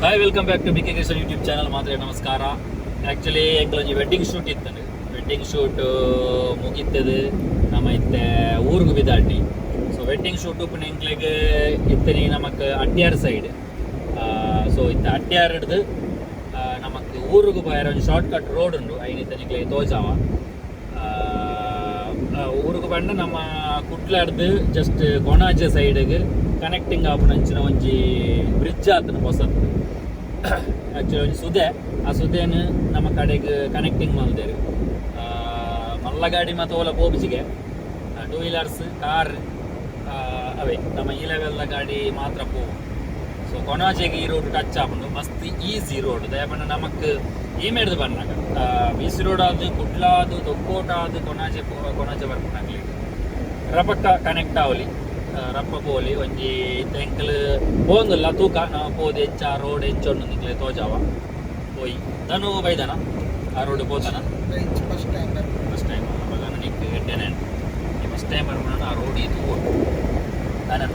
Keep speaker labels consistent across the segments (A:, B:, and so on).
A: Hi welcome back to bkcreation YouTube channel. ಮಾತ್ರ ನಮಸ್ಕಾರ. Actually ಎಂಕ್ಲೊಂಜಿ ವೆಡ್ಡಿಂಗ್ ಶೂಟ್ ಇತ್ತಂಡು. ವೆಡ್ಡಿಂಗ್ ಶೂಟ್ ಮುಗಿತದೆ ನಮ್ಮ ಇತ್ತೆ ಊರಿಗೆ ಬಿದಾಟಿ. ಸೊ ವೆಡ್ಡಿಂಗ್ ಶೂಟ್ ಉಪ್ಪು ಎಂಕ್ಲೆಗೆ ಇತ್ತನಿ ನಮಕ್ ಅಡ್ಯಾರ್ ಸೈಡ್. ಸೊ ಇತ್ತ ಅಡ್ಯಾರ್ ಹಿಡ್ದು ನಮಕ್ ಊರಿಗೆ ಬಾಯರ ಒಂದು ಶಾರ್ಟ್ ಕಟ್ ರೋಡ್ ಉಂಡು. ಐನಿತ್ತನಿಕ್ಲೆ ತೋಜಾವ ಊರಿಗೆ ಬಂದು ನಮ್ಮ ಕುಡ್ಲಾಡ್ದು ಜಸ್ಟ್ ಕೊಣಾಜೆ ಸೈಡ್ಗೆ ಕನೆಕ್ಟಿಂಗ್ ಆಪುನಂಚಿನ ಒಂಜಿ ಬ್ರಿಡ್ಜ್ ಆತನ ಹೊಸದು. ಆ್ಯಕ್ಚುಲಿ ಒಂದು ಸುದೆ, ಆ ಸುದೇನು ನಮ್ಮ ಕಡೆಗೆ ಕನೆಕ್ಟಿಂಗ್ ಮಾಡ್ದೇರು. ಮಲ್ಲ ಗಾಡಿ ಮತ್ತು ಓಲ ಪೋಪಿಸಿಗೆ 2 ವೀಲರ್ಸ್ ಕಾರ್ ಅವೇ ನಮ್ಮ ಈ ಲೆವೆಲ್ದ ಗಾಡಿ ಮಾತ್ರ ಪೋವು. ಸೊ ಕೊಣಾಜೆಗೆ ಈ ರೋಡ್ ಟಚ್ ಆಪುಂಡು ಮಸ್ತ್ ಈಸಿ ರೋಡ್. ದಯಪಂಡ ನಮಕ್ ಈ ಮೇಡ್ದು ಬಂದಾಗ ಬಿಸಿ ರೋಡ್ ಆದು ಕುಡ್ಲಾದು ತೊಕ್ಕೋಟ ಆದು ಕೊಣಾಜೆ ಬರ್ಪುನಾಗ್ಲಿ ರಪಕ್ಕ ಕನೆಕ್ಟ್ ಆವಲಿ ರಪ್ಪ ಪೋಲಿ ಒಂಜಿ ತೆಂಕಲ್ ಪೋಂದುಲ್ಲ ತೂಕ ನಾವು ಪೋದು ಹೆಚ್ಚ ರೋಡ್ ಹೆಚ್ಚೊಂಡು ನಿಕ್ಲೆ ತೋಜಾವ ಪೋಯಿ ನಾನು ಬೈದಾನ ಆ ರೋಡ್ ಪೋತಾನ ಫಸ್ಟ್ ಟೈಮ್ ಮಗನ ನಿಕ್ ಹೆಡ್ಡೆನೆ ಫಸ್ಟ್ ಟೈಮ್ ಬರ್ಬೋಣ ಆ ರೋಡ್ ಇದು ನಾನು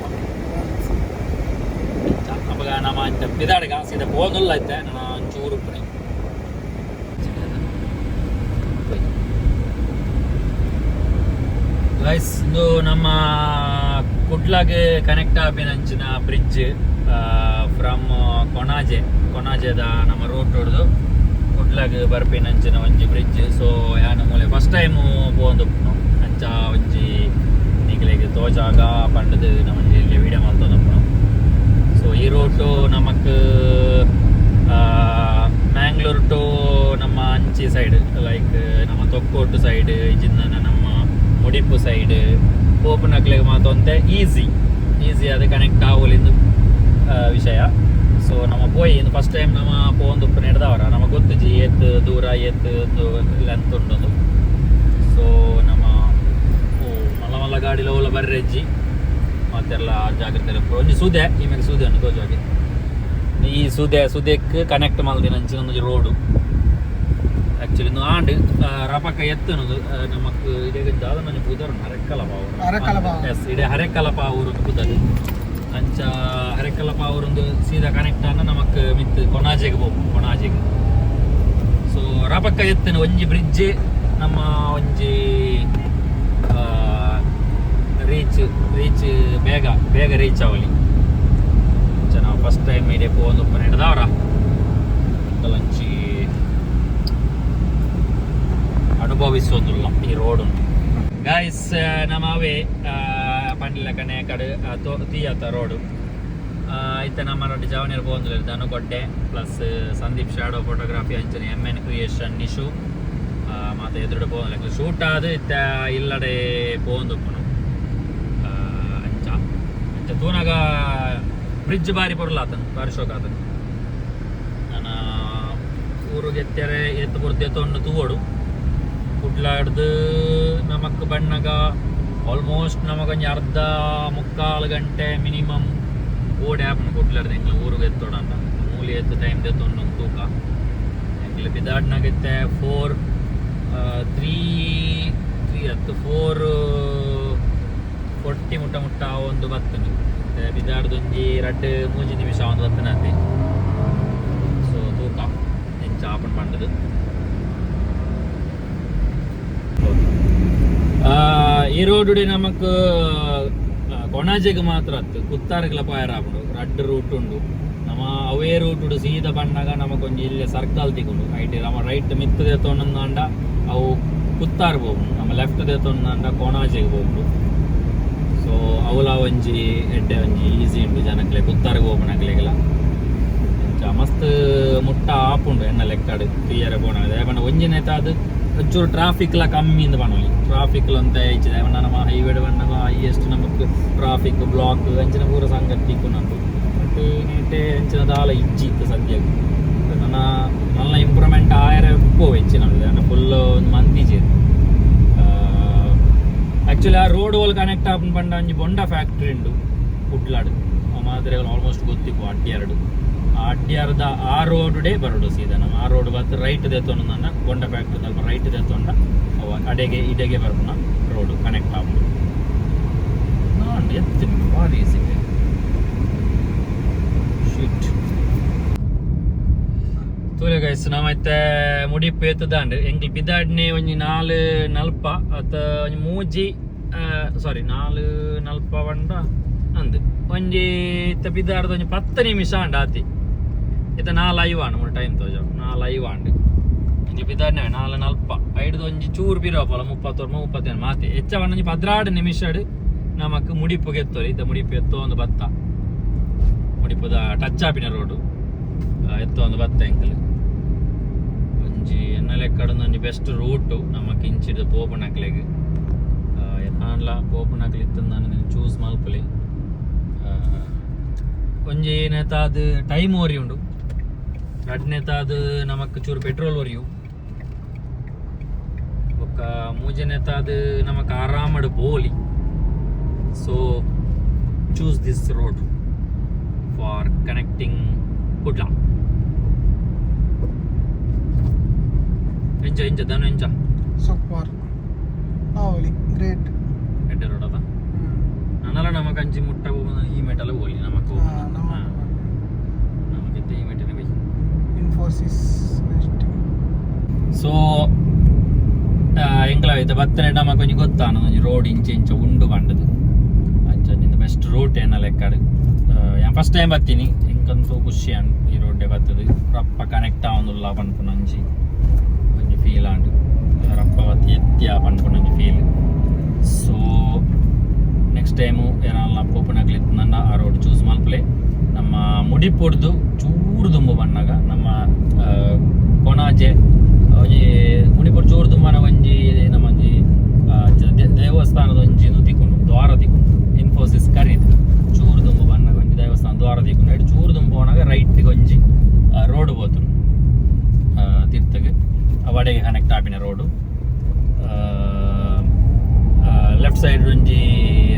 A: ಅವಾಗ ನಮ್ಮ ಬಿದಾಡ್ಗ ಸೀದಾ ಪೋಂದುಲ್ಲ ಐತೆ ನಾನು ಒಂಚೂರು ಪುಣೆ ಗೈಸ್. ಇದು ನಮ್ಮ ಕುಡ್ಲಾಗೆ ಕನೆಕ್ಟ್ ಆಪಿನಂಚಿನ ಬ್ರಿಡ್ಜ್ ಫ್ರಮ್ ಕೊಣಾಜೆದ ನಮ್ಮ ರೋಡ್ ಹೊಡೆದು ಕುಡ್ಲಾಗೆ ಬರ್ಪಿನಂಚಿನ ಒಂಜಿ ಬ್ರಿಡ್ಜ್. ಸೊ ಯಾನು ಮೂಲೆ ಫಸ್ಟ್ ಟೈಮು ಪೋಂದು ಅಂಚ ಒಂಜಿ ನಿಕ್ಲೆಗೆ ತೋಜಾಗ ಪಂಡದು ನಮ್ಮ ಇಲ್ಲಿ ವೀಡಿಯೋ ಮಲ್ತೊಂದು. ಸೊ ಈ ರೋಟು ನಮಕ್ ಮ್ಯಾಂಗ್ಳೂರ್ ಟು ನಮ್ಮ ಅಂಚಿ ಸೈಡ್ ಲೈಕ್ ನಮ್ಮ ತೊಕ್ಕೋಟು ಸೈಡ್ ಇಜಿಂದ ನಮ್ಮ ಮುಡಿಪು ಸೈಡ್ ಓಪನಕ್ಲೆಗೆ ಮಾತೊಂತೆ ಈಸಿ ಅದು ಕನೆಕ್ಟ್ ಆಗೋಲಿಂದು ವಿಷಯ. ಸೊ ನಮ್ಮ ಪೋಯಿ ಇಂದು ಫಸ್ಟ್ ಟೈಮ್ ನಮ್ಮ ಪೋಂದು ನಡೆದವರ ನಮಗೆ ಗೊತ್ತಿಜಿ ಎತ್ತು ದೂರ ಎತ್ತು ಲೆಂತ್ ಉಂಟು. ಸೊ ನಮ್ಮ ಮಲ್ಲ ಗಾಡಿಲ ಓಲ ಬರ್ರೆಜ್ಜಿ ಮತ್ತೆಲ್ಲ ಜಾಗ್ರತೆ ಒಂಜಿ ಸುದೆ ಈ ಮೇಲೆ ಸುದೆ ಉಂಟು ತೋಜಾಗೆ. ಈ ಸುದೆಕ್ಕೆ ಕನೆಕ್ಟ್ ಮಲ್ದಿನ ಅಂಚಿನ ಒಂದು ರೋಡು. ಆ್ಯಕ್ಚುಲಿ ಇನ್ನು ಆಂಡ್ rapakka ಎತ್ತನದು ನಮಕ್ ಇಡೀ ಜಾದ ಮನೆ ಪೂದರ್ ಎಸ್ ಇಡೀ ಹರೆಕಲಪ ಊರೊಂದು ಪುದರ್ ಅಂಚ ಹರೆಕಲಪ ಊರೊಂದು ಸೀದಾ ಕನೆಕ್ಟ್ ಅನ್ನ ನಮಕ್ ಮಿತ್ ಕೊಣಾಜೆಗೆ ಕೊಣಾಜೆಗೆ. ಸೊ rapakka ಎತ್ತನ ಒಂಜಿ ಬ್ರಿಡ್ಜ್ ನಮ್ಮ ಒಂಜಿ ರೀಚ್ ಬೇಗ ರೀಚ್ ಆವಲಿ. ನಾವು ಫಸ್ಟ್ ಟೈಮ್ ಇಡೀ ಪೋಂದು ನಡೆದವರ ಅಂಚಿ ಅನುಭವಿಸೋದಿಲ್ಲ ಈ ರೋಡ್. ಗಾಯ್ಸ್ ನಮ್ಮವೇ ಪಂಡಿಲ ಕಣೆ ಕಡೆ ತೀಯತ ರೋಡು ಇತ್ತ ನಮ್ಮ ರೊಡ್ಡಿ ಜಾವನೇರು ಪೋಂದಿಲ್ಲ ದನುಗೊಡ್ಡೆ ಪ್ಲಸ್ ಸಂದೀಪ್ ಶಾಡೋ ಫೋಟೋಗ್ರಾಫಿ ಅಂಚನೆ kudlag ನಿಶು ಮತ್ತು ಎದುರುಡೆ ಪೋಂದಿಲ್ಲ ಶೂಟ್ ಆದ ಇತ್ತ ಇಲ್ಲಡೆ ಪೋಂದುಪ್ಪನು ಅಂಚ ತೂನಾಗ ಬ್ರಿಡ್ಜ್ ಬಾರಿ ಪೊರ್ಲಾತನು ಬಾರಿ ಶೋಕ್ ಆತನು. ನಾನು ಊರಿಗೆ ಎತ್ತು ಬುರ್ದು ಎತ್ತೊಂಡು ತೂವೋಡು ಕುಡ್ಲಾಡ್ದು ನಮಕ್ ಬಣ್ಣಗ ಆಲ್ಮೋಸ್ಟ್ ನಮಗೊಂದು ಅರ್ಧ ಮುಕ್ಕಾಲು ಗಂಟೆ ಮಿನಿಮಮ್ ಓಡಿ ಆಪನು ಕುಡ್ಲಾಡ್ದು ಎಂಗ್ಲ ಊರಿಗೆ ಎತ್ತೋಡಂತ ಮೂಲಿ ಎತ್ತು ಟೈಮ್ ಎತ್ತೊಂಡು ತೂಕ ಎಂಗ್ಲ ಬಿದಾಡ್ನಾಗತ್ತೆ 4:40 ಮುಟ್ಟ ಒಂದು ಬತ್ತನು ಬಿದಾಡ್ದೊಂಜಿ 2-3 ನಿಮಿಷ ಒಂದು ಬತ್ತನಂತೆ. ಸೊ ತೂಕ ಎಂಚ ಆಪನ್ ಪಂಡದು ಈ ರೋಡ್ ನಮಕ್ ಕೊಣಾಜೆಗೆ ಮಾತ್ರ ಅತ್ತು ಕುತ್ತಾರ್ಗೆಲ ಪಾಯರ ಆಪುಂಡು 2 ರೂಟ್ ಉಂಡು. ನಮ್ಮ ಅವೇ ರೂಟ್ ಸೀದಾ ಬಂದಾಗ ನಮಕೊಂಜಿ ಇಲ್ಲೇ ಸರ್ಕಲ್ ತಿಕೊಂಡು ಐಟಿ ನಮ್ಮ ರೈಟ್ ಮಿತ್ತದೆ ತೊಂಡ ಅವು ಕುತ್ತಾರ್ ಹೋಗುಂಡು, ನಮ್ಮ ಲೆಫ್ಟ್ ತೊಂಡ ಕೊಣಾಜೆಗೆ ಹೋಗುಂಡು. ಸೊ ಅವಲ ಒಂಜಿ ಎಡ್ಡೆ ಒಂಜಿ ಈಸಿ ಉಂಡು ಜನಕ್ಲೆ ಕುತ್ತಾರ್ಗೆ ಹೋಗ್ಬಿಡಕ್ಲೆಗೆಲ್ಲ ಮಸ್ತ್ ಮುಟ್ಟ ಆಪುಂಡು ಎನ್ನ ಲೆಕ್ಕಡು ಕ್ಲಿಯರ್ ಬೋಣಾಗ ಯಾಕಂದ್ರೆ ಒಂಜಿನೇತ ಅದು ಒಂಚೂರು ಟ್ರಾಫಿಕ್ಲ ಕಮ್ಮಿಯಿಂದ ಬಣ್ಣಲಿ ಟ್ರಾಫಿಕ್ಲು ಅಂತ ಹೆಚ್ಚಿದೆ ನಮ್ಮ ಹೈವೇ ಬಣ್ಣಗ ಹೈಯೆಸ್ಟ್ ನಮಗೆ ಟ್ರಾಫಿಕ್ ಬ್ಲಾಕ್ ಅಂಚಿನ ಪೂರ ಸಂಗತಿ ನಂದು ಬಟ್ ನೀಟೆ ಅಂಚಿನ ದಾಲ ಇಜ್ಜಿತ್ತು ಸದ್ಯಕ್ಕೆ ನನ್ನ ಇಂಪ್ರೂವ್ಮೆಂಟ್ ಆಯರ ಉಪ್ಪು ಹೆಚ್ಚಿನದು ಅಂದರೆ ಫುಲ್ ಒಂದು ಮಂದಿಜಿ. ಆ್ಯಕ್ಚುಲಿ ಆ ರೋಡ್ ಓಲ್ ಕನೆಕ್ಟ್ ಆಪನ್ ಬಂಡ ಒಂಜಿ ಬೊಂಡ ಫ್ಯಾಕ್ಟ್ರಿ ಉಂಡು ಕುಡ್ಲಾಡ್ ಮಾದ್ರೆ ಆಲ್ಮೋಸ್ಟ್ ಗೊತ್ತಿಪ್ಪು ಅಡ್ಡಿಯಾರ್ಡು ಅಡ್ಡಿಯಾರ್ದ ಆ ರೋಡ್ ಬರೋಡು ಸೀದಾ ನಮ್ಮ ಆ ರೋಡ್ ಬತ್ತು ರೈಟ್ ದೇತೊಂಡು ನನ್ನ ಬೊಂಡ ಫ್ಯಾಕ್ಟ್ರಿ ಸ್ವಲ್ಪ ರೈಟ್ ದೇತೊಂಡ ಅವ ಅಡೆಗೆ ಇದೆಗೆ ಬರ್ಪುನ ರೋಡು ಕನೆಕ್ಟ್ ಆಪುಂಡು ನಾನು ಎತ್ತೀನಿ ಭಾರಿ ಈಸಿ ಶಿಟ್. ಗೈಸ್ ನಮ್ಮತ್ತೆ ಮುಡಿಪು ಎತ್ತದಾಂಡ್ ಎಂಕ್ಲು ಪಿದಾಡ್ನೆ ಒಂಜಿ 4:40 ಅತ್ತ ಒಂಜಿ ಮೂಜಿ ಸಾರಿ 4:40 ಬಂಡ ಅಂದ್ ಒಂಜಿ ಇತ್ತ ಪಿದಾಡ್ದ ಒಂಜಿ 10 ನಿಮಿಷ ಅಂಡ್ ಆತಿ ಇತ್ತ 4:05 ಮೂರು ಟೈಮ್ ತೋಜ 4:05 ಒಂಜಿ ಪಿದಾಡ್ನೆ 4:40 ಐಡ್ದು ಒಂಜಿ ಚೂರು ಪಿರೋಪಲ 30 ಮಾತಿ ಹೆಚ್ಚ ಒಂಜಿ 16 ನಿಮಿಷ ನಮಕ್ ಮುಡಿಪುಗೆ ಎತ್ತೋರಿ ಇತ್ತ ಮುಡಿಪು ಎತ್ತೋ ಒಂದು ಬತ್ತ ಮುಡಿಪುದ ಟಚ್ ಆಪಿನ ರೋಡು ಎತ್ತೋ ಒಂದು ಬತ್ತ ಎಂಕಲ್ ಒಂಜಿ ಎನ್ನಲೆಕ್ಕಡ ಒಂಜಿ ಬೆಸ್ಟ್ ರೂಟು ನಮ್ಮ ಕಿಂಚಿದ ಪೋಪುನಕ್ಲೆಗ್ ಎನ್ನಾನ್ಲ ಪೋಪುನಕ್ಲೆ ಇತ್ತು ನಾನು ಚೂಸ್ ಮಲ್ಪಲಿ ಒಂಜಿ ನೇತಾದ್ ಟೈಮ್ ಓರಿ ಉಂಡು ರಡ್ನೇತಾದ್ ನಮಕ್ ಚೂರು ಪೆಟ್ರೋಲ್ ಒರಿಯು ಬೊಕ್ಕ ಮೂಜನೇತಾದ್ ನಮಕ್ ಆರಾಮಡ್ ಬೋಲಿ so choose this road for connecting kudlag ಎಂಚ ಧನು ಎಂಚ
B: ಸೂಪರ್ povoli great
A: ಎಡ್ಡೆ ರೋಡ್ ಅದ ನನ್ನಲ್ಲ ನಮಕ್ ಅಂಚಿ ಮುಟ್ಟ ಈ ಮೆಟಲ್ ಹೋಗಿ ನಮಕ್ ನಮಗಿತ್ತ ಈ ಮೆಟಲ್ ಬೈ
B: ಇನ್ಫೋಸಿಸ್
A: ಸೊ ಎಂಕ್ಲ ಐತೆ ಬತ್ತನೆ ನಮಕ್ ಒಂಜಿ ಗೊತ್ತಾನ ಒಂಜಿ ರೋಡ್ ಇಂಚ ಉಂಡು ಬಂಡದು ಅಂಚ ಬೆಸ್ಟ್ ರೂಟ್ ಏನ ಲೆಕ್ಕಡ್ ಯಾನ್ ಫಸ್ಟ್ ಟೈಮ್ ಬತ್ತೀನಿ ಎಂಕಂತೂ ಖುಷಿ ಅಂಡ್ ಈ ರೋಡ್ಡೆ ಬತ್ತದು ರಪ್ಪ ಕನೆಕ್ಟ್ ಆವೊಂದುಲ್ಲ ಪನ್ಪುನಂಜಿ ಒಂಜಿ ಫೀಲ್ ಆಂಡ್ ರಪ್ಪ ಬತ್ತಿ ಎತ್ತಿಯ ಪನ್ಪುನಂಜಿ ಫೀಲ್ ಸೊ ನೆಕ್ಸ್ಟ್ ಟೈಮು ಏನಾಲ ಪೋಪುನಕ್ಲಿತ್ತು ನನ್ನ ಆ ರೋಡ್ ಚೂಸ್ ಮಲ್ಪಲೆ ನಮ್ಮ ಮುಡಿಪೊಡ್ದು ಚೂರು ದುಂಬು ಬಣ್ಣಗ ನಮ್ಮ ಕೊಣಾಜೆ ಒಂಜಿ ಮುಡಿಪೊಡು ಚೂರು ದುಂಬನ ಒಂಜಿ ನಮ್ಮಂಜಿ ದೇವಸ್ಥಾನದ ಒಂಜಿ ತಿಕ್ಕೊಂಡು ದ್ವಾರ ತಿಕ್ಕೊಂಡು ಇನ್ಫೋಸಿಸ್ ಕರೀದು ಚೂರು ದುಂಬು ಬಣ್ಣಗ ಒಂಜಿ ದೇವಸ್ಥಾನ ದ್ವಾರ ತಿಕ್ಕೊಂಡು ಎಡ್ ಚೂರು ದುಂಬು ಹೋನಾಗ ರೈಟ್ಗೆ ಒಂಜಿ ರೋಡ್ ಹೋತನು ತೀರ್ಥಗೆ ವಡೆಗೆ ಕನೆಕ್ಟ್ ಆಪಿನ ರೋಡು ಲೆಫ್ಟ್ ಸೈಡ್ ಒಂಜಿ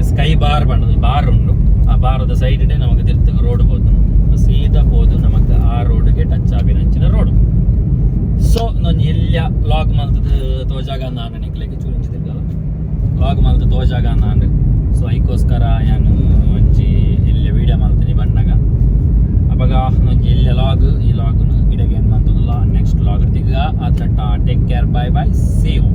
A: ಸ್ಕೈ ಬಾರ್ ಬಂಡದು ಬಾರ್ ಉಂಡು ಆ ಬಾರದ ಸೈಡ್ ನಮಗೆ ತೀರ್ಥಗೆ ರೋಡ್ ಹೋತನು ಸೀದಾ ಹೋದು ನಮಗೆ ಆ ರೋಡ್ಗೆ ಟಚ್ ಆಪಿನ ಅಂಚಿನ ರೋಡು ಸೊ ನಾನು ಎಲ್ಲ ಲಾಗ್ ಮಲ್ತದ ತೋಜಾಗ ನಾನು ನಿಕ್ಲೆಗೆ ಚೂರಿಂಚಿ ತಿರ್ಗಲ್ಲ ಲಾಗ್ ಮಲ್ತ ತೋಜಾಗ ನಾನು ಸೊ ಅದಕ್ಕೋಸ್ಕರ ನಾನು ಒಂಜಿ ಎಲ್ಲ ವೀಡಿಯೋ ಮಾಡ್ತೀನಿ ಬಣ್ಣಗ ಅವಾಗ ಒಂಜಿ ಎಲ್ಲ ಲಾಗ್ ಈ ಲಾಗ್ನು ಇಡಗೆ ಏನು ಮಾಡ್ತದಲ್ಲ ನೆಕ್ಸ್ಟ್ ಲಾಗ್ ತಿರ್ಗ ಅದ್ರ take care bye see you